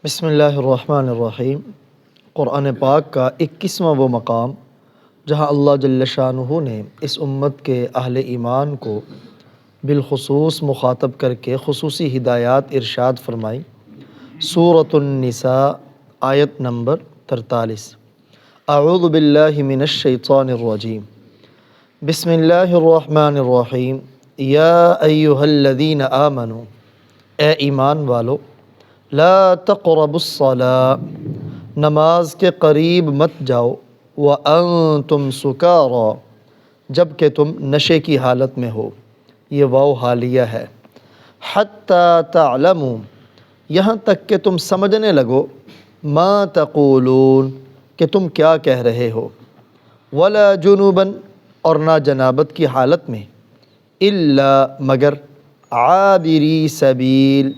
بسم اللہ الرحمن الرحیم۔ قرآن پاک کا 21واں وہ مقام جہاں اللہ جل شانہ نے اس امت کے اہل ایمان کو بالخصوص مخاطب کر کے خصوصی ہدایات ارشاد فرمائی۔ سورۃ النساء آیت نمبر 43۔ اعوذ باللہ من الشیطان الرجیم، بسم اللہ الرحمن الرحیم۔ یا ایہا الذین آمنوا، اے ایمان والو، لا تقربوا الصلاۃ، نماز کے قریب مت جاؤ، وانتم سکارا، جب کہ تم نشے کی حالت میں ہو، یہ واو حالیہ ہے، حتی تعلموا، یہاں تک کہ تم سمجھنے لگو، ما تقولون، کہ تم کیا کہہ رہے ہو، ولا جنوبا، اور نہ جنابت کی حالت میں، الا، مگر، عابری سبیل،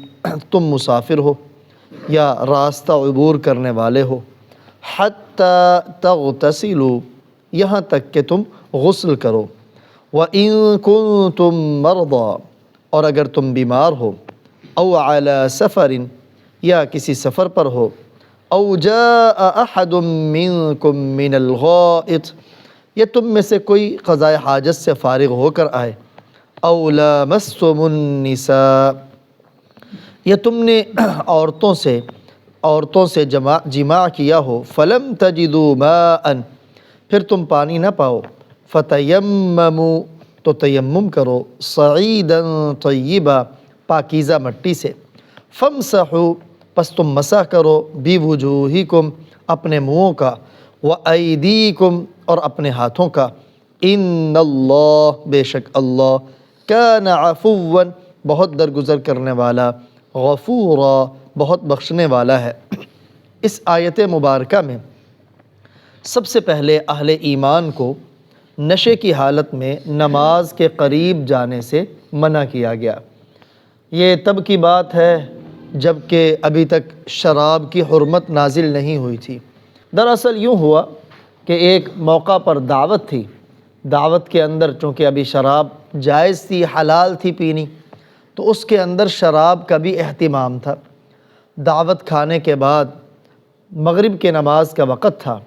تم مسافر ہو یا راستہ عبور کرنے والے ہو، حتی تغتسلوا، یہاں تک کہ تم غسل کرو، وَإِن كُنتم مَرْضَىٰ، اور اگر تم بیمار ہو، او علی سفر، یا کسی سفر پر ہو، او جاء احد منکم من الغائط، یا تم میں سے کوئی قضاء حاجت سے فارغ ہو کر آئے، او لامستم النساء، یا تم نے عورتوں سے جماع کیا ہو، فلم تجدوا ماء، پھر تم پانی نہ پاؤ، فتیمموا، تو تیمم کرو، صعیدا طیبا، پاکیزہ مٹی سے، فامسحوا، پس تم مسح کرو، بوجوہکم، اپنے منہوں کا، وایدیکم، اور اپنے ہاتھوں کا، ان اللہ، بے شک اللہ، کان عفوا، بہت درگزر کرنے والا، غفورا، بہت بخشنے والا ہے۔ اس آیت مبارکہ میں سب سے پہلے اہل ایمان کو نشے کی حالت میں نماز کے قریب جانے سے منع کیا گیا۔ یہ تب کی بات ہے جب کہ ابھی تک شراب کی حرمت نازل نہیں ہوئی تھی۔ دراصل یوں ہوا کہ ایک موقع پر دعوت تھی، دعوت کے اندر چونکہ ابھی شراب جائز تھی، حلال تھی پینی، تو اس کے اندر شراب کا بھی اہتمام تھا۔ دعوت کھانے کے بعد مغرب کے نماز کا وقت تھا،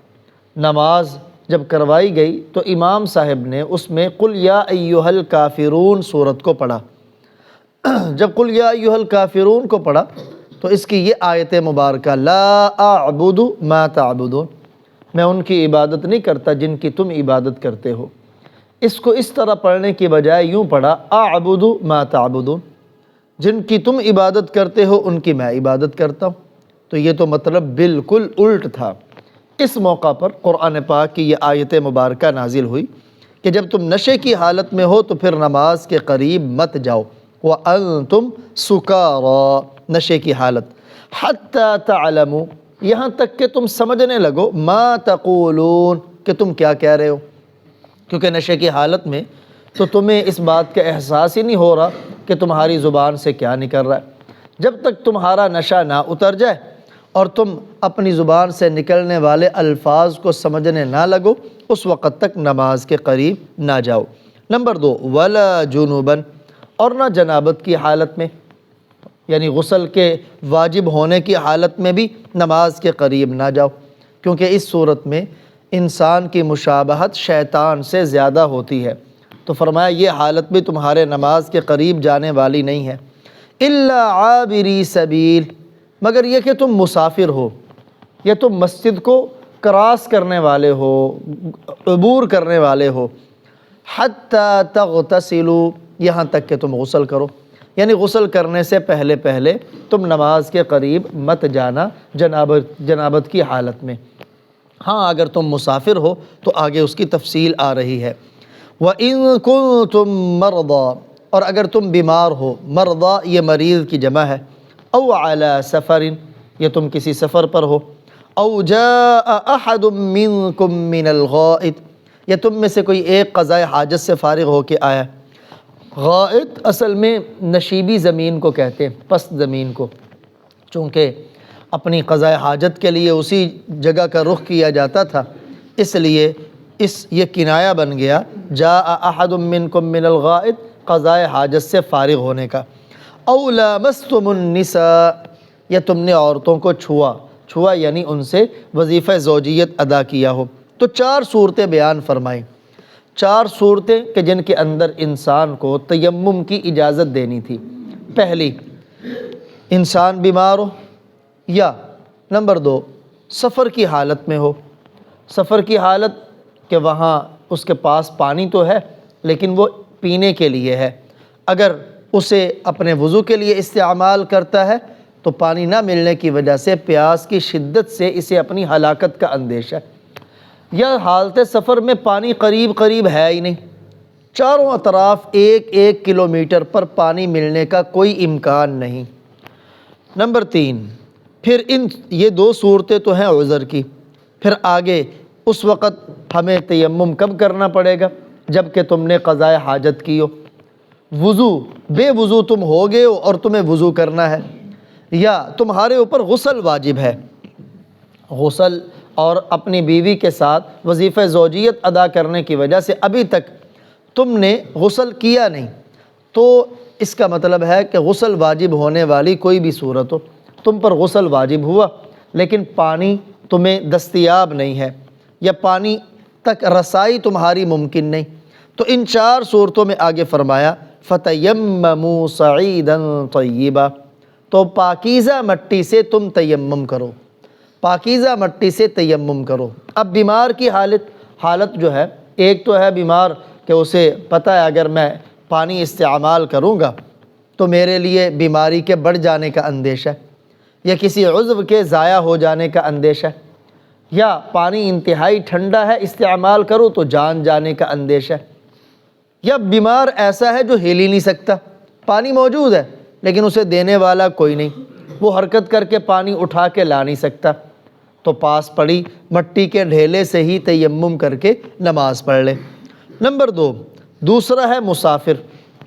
نماز جب کروائی گئی تو امام صاحب نے اس میں قل یا ایہا الکافرون سورت کو پڑھا۔ جب قل یا ایہا الکافرون کو پڑھا تو اس کی یہ آیت مبارکہ، لا اعبد ما تعبدون، میں ان کی عبادت نہیں کرتا جن کی تم عبادت کرتے ہو، اس کو اس طرح پڑھنے کی بجائے یوں پڑھا، اعبد ما تعبدون، جن کی تم عبادت کرتے ہو ان کی میں عبادت کرتا ہوں۔ تو یہ تو مطلب بالکل الٹ تھا۔ اس موقع پر قرآن پاک کی یہ آیت مبارکہ نازل ہوئی کہ جب تم نشے کی حالت میں ہو تو پھر نماز کے قریب مت جاؤ، وَأَنْتُمْ سُكَارَىٰ، نشے کی حالت، حَتَّىٰ تَعْلَمُوا، یہاں تک کہ تم سمجھنے لگو، مَا تَقُولُونَ، کہ تم کیا کہہ رہے ہو، کیونکہ نشے کی حالت میں تو تمہیں اس بات کا احساس ہی نہیں ہو رہا کہ تمہاری زبان سے کیا نکل رہا ہے۔ جب تک تمہارا نشہ نہ اتر جائے اور تم اپنی زبان سے نکلنے والے الفاظ کو سمجھنے نہ لگو، اس وقت تک نماز کے قریب نہ جاؤ۔ نمبر 2، ولا جنوباً، اور نہ جنابت کی حالت میں، یعنی غسل کے واجب ہونے کی حالت میں بھی نماز کے قریب نہ جاؤ، کیونکہ اس صورت میں انسان کی مشابہت شیطان سے زیادہ ہوتی ہے، تو فرمایا یہ حالت بھی تمہارے نماز کے قریب جانے والی نہیں ہے، الا عابری سبیل، مگر یہ کہ تم مسافر ہو، یا تم مسجد کو کراس کرنے والے ہو، عبور کرنے والے ہو، حتی تغتسلوا، یہاں تک کہ تم غسل کرو، یعنی غسل کرنے سے پہلے تم نماز کے قریب مت جانا جنابت کی حالت میں۔ ہاں اگر تم مسافر ہو تو آگے اس کی تفصیل آ رہی ہے۔ وَإِن كُنتم مَرْضَىٰ، اور اگر تم بیمار ہو، مرضى یہ مریض کی جمع ہے، او علی سفر، یا تم کسی سفر پر ہو، او جاء احد منکم من الغائط، یا تم میں سے کوئی ایک قضاء حاجت سے فارغ ہو کے آیا۔ غائط اصل میں نشیبی زمین کو کہتے ہیں، پست زمین کو، چونکہ اپنی قضاء حاجت کے لیے اسی جگہ کا رخ کیا جاتا تھا، اس لیے یہ کنایہ بن گیا، جاء احد منکم من الغائط، قضاء حاجت سے فارغ ہونے کا۔ او لامستم النساء، یا تم نے عورتوں کو چھوا یعنی ان سے وظیفہ زوجیت ادا کیا ہو۔ تو 4 صورتیں بیان فرمائیں، 4 صورتیں کہ جن کے اندر انسان کو تیمم کی اجازت دینی تھی۔ پہلی، انسان بیمار ہو، یا نمبر 2 سفر کی حالت میں ہو، سفر کی حالت کہ وہاں اس کے پاس پانی تو ہے لیکن وہ پینے کے لیے ہے، اگر اسے اپنے وضو کے لیے استعمال کرتا ہے تو پانی نہ ملنے کی وجہ سے پیاس کی شدت سے اسے اپنی ہلاکت کا اندیشہ ہے، یا حالت سفر میں پانی قریب ہے ہی نہیں، چاروں اطراف 1 کلومیٹر پر پانی ملنے کا کوئی امکان نہیں۔ نمبر 3، پھر یہ 2 صورتیں تو ہیں عذر کی، پھر آگے اس وقت ہمیں تیمم کب کرنا پڑے گا؟ جب کہ تم نے قضاء حاجت کی ہو، بے وضو تم ہو گئے ہو اور تمہیں وضو کرنا ہے، یا تمہارے اوپر غسل واجب ہے، غسل اور اپنی بیوی کے ساتھ وظیفہ زوجیت ادا کرنے کی وجہ سے ابھی تک تم نے غسل کیا نہیں، تو اس کا مطلب ہے کہ غسل واجب ہونے والی کوئی بھی صورت ہو، تم پر غسل واجب ہوا لیکن پانی تمہیں دستیاب نہیں ہے یا پانی تک رسائی تمہاری ممکن نہیں، تو ان 4 صورتوں میں آگے فرمایا فَتَيَمَّمُوا صَعِيدًا طَيِّبًا، تو پاکیزہ مٹی سے تم تیمم کرو، پاکیزہ مٹی سے تیمم کرو۔ اب بیمار کی حالت جو ہے، ایک تو ہے بیمار کہ اسے پتہ ہے اگر میں پانی استعمال کروں گا تو میرے لیے بیماری کے بڑھ جانے کا اندیشہ ہے، یا کسی عضو کے ضائع ہو جانے کا اندیشہ ہے، یا پانی انتہائی ٹھنڈا ہے استعمال کرو تو جان جانے کا اندیشہ ہے، یا بیمار ایسا ہے جو ہل ہی نہیں سکتا، پانی موجود ہے لیکن اسے دینے والا کوئی نہیں، وہ حرکت کر کے پانی اٹھا کے لا نہیں سکتا، تو پاس پڑی مٹی کے ڈھیلے سے ہی تیمم کر کے نماز پڑھ لے۔ نمبر 2، دوسرا ہے مسافر،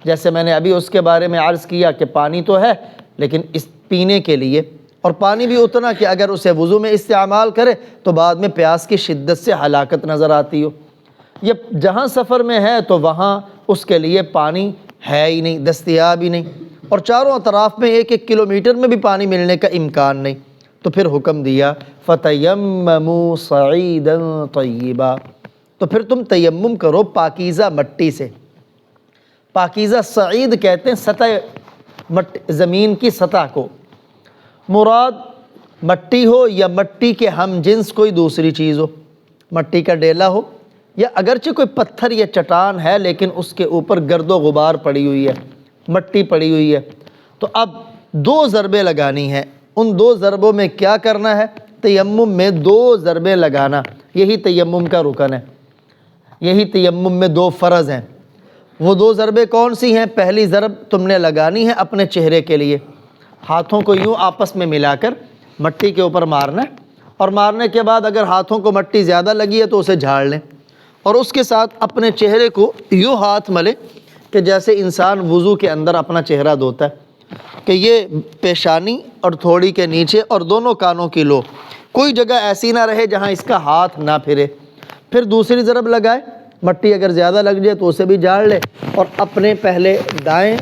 جیسے میں نے ابھی اس کے بارے میں عرض کیا کہ پانی تو ہے لیکن اس پینے کے لیے، اور پانی بھی اتنا کہ اگر اسے وضو میں استعمال کرے تو بعد میں پیاس کی شدت سے ہلاکت نظر آتی ہو، یا جہاں سفر میں ہے تو وہاں اس کے لیے پانی ہے ہی نہیں، دستیاب ہی نہیں، اور چاروں اطراف میں 1 کلومیٹر میں بھی پانی ملنے کا امکان نہیں، تو پھر حکم دیا فَتَيَمَّمُوا صَعِيدًا طَيِّبًا، تو پھر تم تیمم کرو پاکیزہ مٹی سے۔ پاکیزہ صعید کہتے ہیں سطح زمین کی سطح کو، مراد مٹی ہو یا مٹی کے ہم جنس کوئی دوسری چیز ہو، مٹی کا ڈیلا ہو یا اگرچہ کوئی پتھر یا چٹان ہے لیکن اس کے اوپر گرد و غبار پڑی ہوئی ہے، مٹی پڑی ہوئی ہے، تو اب 2 ضربیں لگانی ہیں۔ ان 2 ضربوں میں کیا کرنا ہے؟ تیمم میں 2 ضربیں لگانا، یہی تیمم کا رکن ہے، یہی تیمم میں 2 فرض ہیں۔ وہ 2 ضربیں کون سی ہیں؟ پہلی ضرب تم نے لگانی ہے اپنے چہرے کے لیے، ہاتھوں کو یوں آپس میں ملا کر مٹی کے اوپر مارنا ہے، اور مارنے کے بعد اگر ہاتھوں کو مٹی زیادہ لگی ہے تو اسے جھاڑ لیں، اور اس کے ساتھ اپنے چہرے کو یوں ہاتھ ملے کہ جیسے انسان وضو کے اندر اپنا چہرہ دھوتا ہے، کہ یہ پیشانی اور تھوڑی کے نیچے اور دونوں کانوں کی لو، کوئی جگہ ایسی نہ رہے جہاں اس کا ہاتھ نہ پھرے۔ پھر دوسری ضرب لگائے، مٹی اگر زیادہ لگ جائے تو اسے بھی جھاڑ لے، اور اپنے پہلے دائیں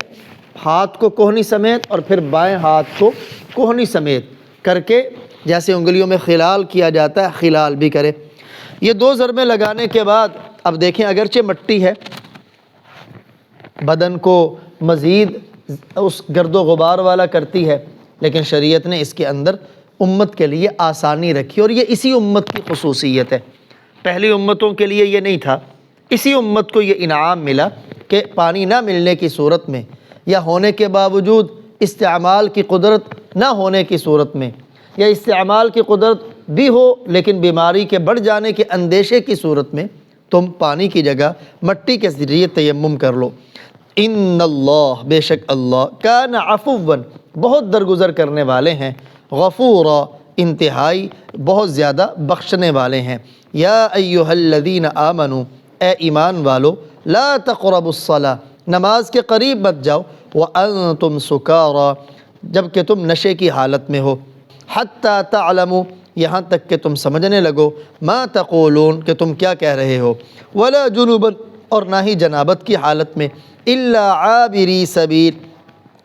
ہاتھ کو کوہنی سمیت اور پھر بائیں ہاتھ کو کوہنی سمیت کر کے جیسے انگلیوں میں خلال کیا جاتا ہے خلال بھی کرے۔ یہ 2 ضربیں لگانے کے بعد اب دیکھیں اگرچہ مٹی ہے، بدن کو مزید اس گرد و غبار والا کرتی ہے، لیکن شریعت نے اس کے اندر امت کے لیے آسانی رکھی، اور یہ اسی امت کی خصوصیت ہے، پہلی امتوں کے لیے یہ نہیں تھا، اسی امت کو یہ انعام ملا کہ پانی نہ ملنے کی صورت میں یا ہونے کے باوجود استعمال کی قدرت نہ ہونے کی صورت میں، یا استعمال کی قدرت بھی ہو لیکن بیماری کے بڑھ جانے کے اندیشے کی صورت میں تم پانی کی جگہ مٹی کے ذریعے تیمم کر لو۔ ان اللہ، بے شک اللہ، کان عفواً، بہت درگزر کرنے والے ہیں، غفورا، انتہائی بہت زیادہ بخشنے والے ہیں۔ یا ایہا الذین آمنوا، اے ایمان والو، لا تقربوا الصلاۃ، نماز کے قریب مت جاؤ، وانتم سکارا، جب کہ تم نشے کی حالت میں ہو، حتی تعلموا، یہاں تک کہ تم سمجھنے لگو، ما تقولون، کہ تم کیا کہہ رہے ہو، ولا جنوبا، اور نہ ہی جنابت کی حالت میں، الا عابری سبیل،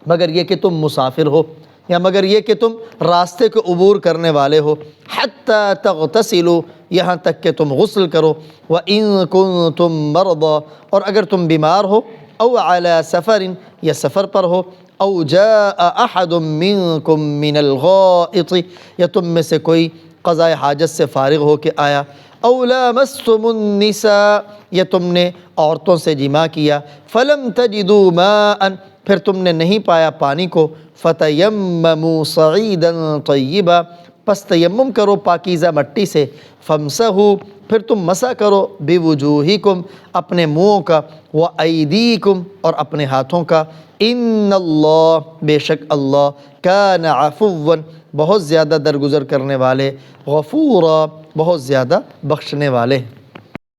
مگر یہ کہ تم مسافر ہو، یا مگر یہ کہ تم راستے کو عبور کرنے والے ہو، حتیٰ تغتسلوا، یہاں تک کہ تم غسل کرو، وَإِن كُنتم مَرْضَىٰ، اور اگر تم بیمار ہو، او علی سفر، یا سفر پر ہو، او جاء احد منکم من الغائط، یا تم میں سے کوئی قضاء حاجت سے فارغ ہو کے آیا، او لامستم النساء، یا تم نے عورتوں سے جماع کیا، فلم تجدوا ماء، پھر تم نے نہیں پایا پانی کو، فتیمموا صعیدا طیبا، پس تیمم کرو پاکیزہ مٹی سے، فامسحوا، پھر تم مسح کرو، بوجوہکم، اپنے منہوں کا، وایدیکم، اور اپنے ہاتھوں کا، ان اللہ، بے شک اللہ، کان عفوا، بہت زیادہ درگزر کرنے والے، غفورا، بہت زیادہ بخشنے والے۔